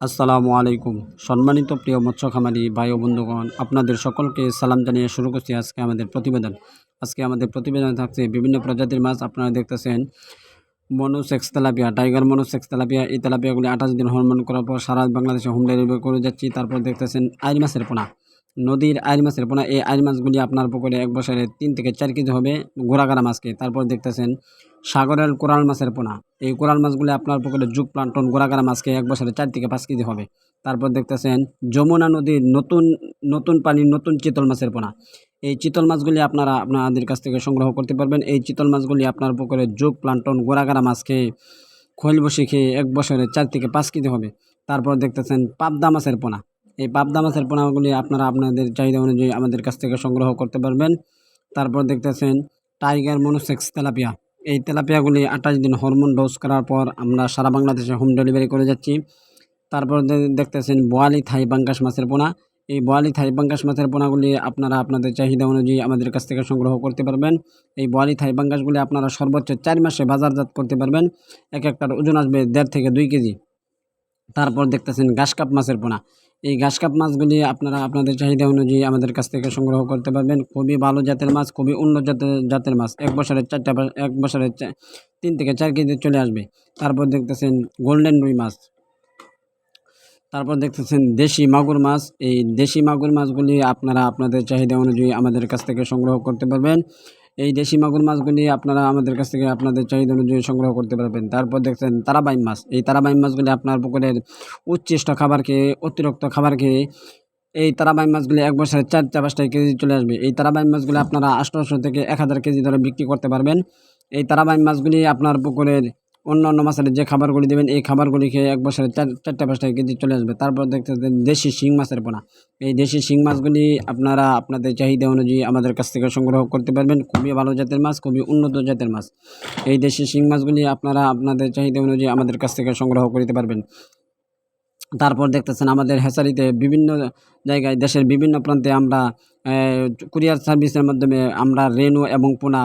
আসসালামু আলাইকুম। সম্মানিত প্রিয় মৎস্য খামারি ভাই ও বন্ধুগণ, আপনাদের সকলকে সালাম জানিয়ে শুরু করছি আজকে আমাদের প্রতিবেদন। আজকে আমাদের প্রতিবেদনে থাকছে বিভিন্ন প্রজাতির মাছ। আপনারা দেখতেছেন monosex tilapia, tiger monosex tilapia. এই তেলাপিয়াগুলি 28 দিন হরমোন করার পর সারা বাংলাদেশে হোম ডেলিভারি করে যাচ্ছি। তারপর দেখতেছেন আইড় মাছের পোনা, নদীর আইড় মাছের পোনা। এই আইড় মাছগুলি আপনার পুকুরে এক বছরে 3 থেকে 4 কেজি হবে ঘোড়াগাড়া মাছকে। তারপর দেখতেছেন সাগরের কোরাল মাছের পোনা। এই কোরাল মাছগুলি আপনার পুকুরে যুগ প্লান্টন গোড়াগাড়া মাছকে এক বছরে 4 থেকে 5 কেজি হবে। তারপর দেখতেছেন যমুনা নদীর নতুন নতুন পানির নতুন চিতল মাছের পোনা। এই চিতল মাছগুলি আপনারা আপনাদের কাছ থেকে সংগ্রহ করতে পারবেন। এই চিতল মাছগুলি আপনার পুকুরে যুগ প্লান্টন গোড়াগাড়া মাছ খেয়ে খৈল বসি খেয়ে এক বছরে 4 থেকে 5 কেজি হবে। তারপর দেখতেছেন পাবদা মাছের পোনা। এই পাবদা মাছের পোনাগুলি আপনারা আপনাদের চাহিদা অনুযায়ী আমাদের কাছ থেকে সংগ্রহ করতে পারবেন। তারপর দেখতেছেন টাইগার মনোসেক্স তেলাপিয়া। এই তেলাপিয়াগুলি 28 দিন হরমোন ডোজ করার পর আমরা সারা বাংলাদেশে হোম ডেলিভারি করে যাচ্ছি। তারপর দেখতেছেন বোয়ালি থাই পাঙ্গাস মাছের পোনা। এই বোয়ালি থাই পাঙ্গাস মাছের পোনাগুলি আপনারা আপনাদের চাহিদা অনুযায়ী আমাদের কাছ থেকে সংগ্রহ করতে পারবেন। এই বোয়ালি থাই পাঙ্গাসগুলি আপনারা সর্বোচ্চ 4 মাসে বাজারজাত করতে পারবেন। এক একটার ওজন আসবে 1.5 থেকে 2 কেজি। তারপর দেখতেছেন ঘাসকাপ মাছের পোনা। এই ঘাসকাপ মাছগুলি আপনারা আপনাদের চাহিদা অনুযায়ী আমাদের কাছ থেকে সংগ্রহ করতে পারবেন। খুবই ভালো জাতের মাছ, খুবই উন্নত জাতের মাছ। এক বছরে 3 থেকে 4 কেজি চলে আসবে। তারপর দেখতেছেন গোল্ডেন রুই মাছ। তারপর দেখতেছেন দেশি মাগুর মাছ। এই দেশি মাগুর মাছগুলি আপনারা আপনাদের চাহিদা অনুযায়ী আমাদের কাছ থেকে সংগ্রহ করতে পারবেন। এই দেশি মাগুর মাছগুলি আপনারা আমাদের কাছ থেকে আপনাদের চাহিদা অনুযায়ী সংগ্রহ করতে পারবেন। তারপর দেখছেন তারাবাইম মাছ। এই তারাবাইম মাছগুলি আপনার পুকুরের উচ্ছিষ্ট খাবার খেয়ে, অতিরিক্ত খাবার খেয়ে এই তারাবাইম মাছগুলি এক বছরে 4-5 কেজি চলে আসবে। এই তারাবাইম মাছগুলি আপনারা 800 থেকে 1000 কেজি ধরে বিক্রি করতে পারবেন। এই তারাবাইম মাছগুলি আপনার পুকুরের অন্যান্য মাছের যে খাবারগুলি দেবেন এই খাবারগুলি খেয়ে এক বছরে 4-5 কেজি চলে আসবে। তারপর দেখতেছেন দেশি শিং মাছের পোনা। এই দেশি শিং মাছগুলি আপনারা আপনাদের চাহিদা অনুযায়ী আমাদের কাছ থেকে সংগ্রহ করতে পারবেন। খুবই ভালো জাতের মাছ, খুবই উন্নত জাতের মাছ। এই দেশি শিং মাছগুলি আপনারা আপনাদের চাহিদা অনুযায়ী আমাদের কাছ থেকে সংগ্রহ করতে পারবেন। তারপর দেখতেছেন আমাদের হ্যাচারিতে বিভিন্ন জায়গায় দেশের বিভিন্ন প্রান্তে আমরা কুরিয়ার সার্ভিসের মাধ্যমে আমরা রেনু এবং পোনা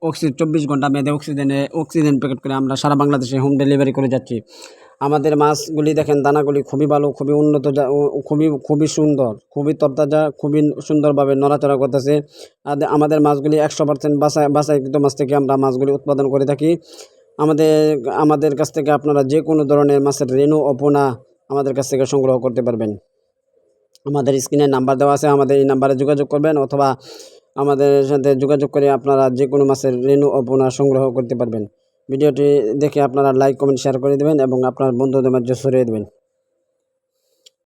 24 ঘন্টা মেয়াদে অক্সিজেন প্যাকেট করে আমরা সারা বাংলাদেশে হোম ডেলিভারি করে যাচ্ছি। আমাদের মাছগুলি দেখেন দানাগুলি খুবই ভালো, খুবই উন্নত, খুবই সুন্দর, খুবই তরতাজা, খুবই সুন্দরভাবে নড়াচড়া করতেছে। আমাদের মাছগুলি 100% বাছাইকৃত মাছ থেকে আমরা মাছগুলি উৎপাদন করে থাকি। আমাদের আমাদের কাছ থেকে আপনারা যে কোনো ধরনের মাছের রেনু ও পোনা আমাদের কাছ থেকে সংগ্রহ করতে পারবেন। আমাদের স্ক্রিনে নাম্বার দেওয়া আছে, আমাদের এই নাম্বারে যোগাযোগ করবেন অথবা আমাদের সাথে যোগাযোগ করে আপনারা যে কোনো মাছের রেনু ও পোনা সংগ্রহ করতে পারবেন। ভিডিওটি দেখে আপনারা লাইক, কমেন্ট, শেয়ার করে দেবেন এবং আপনার বন্ধুদের মাঝে ছড়িয়ে দেবেন।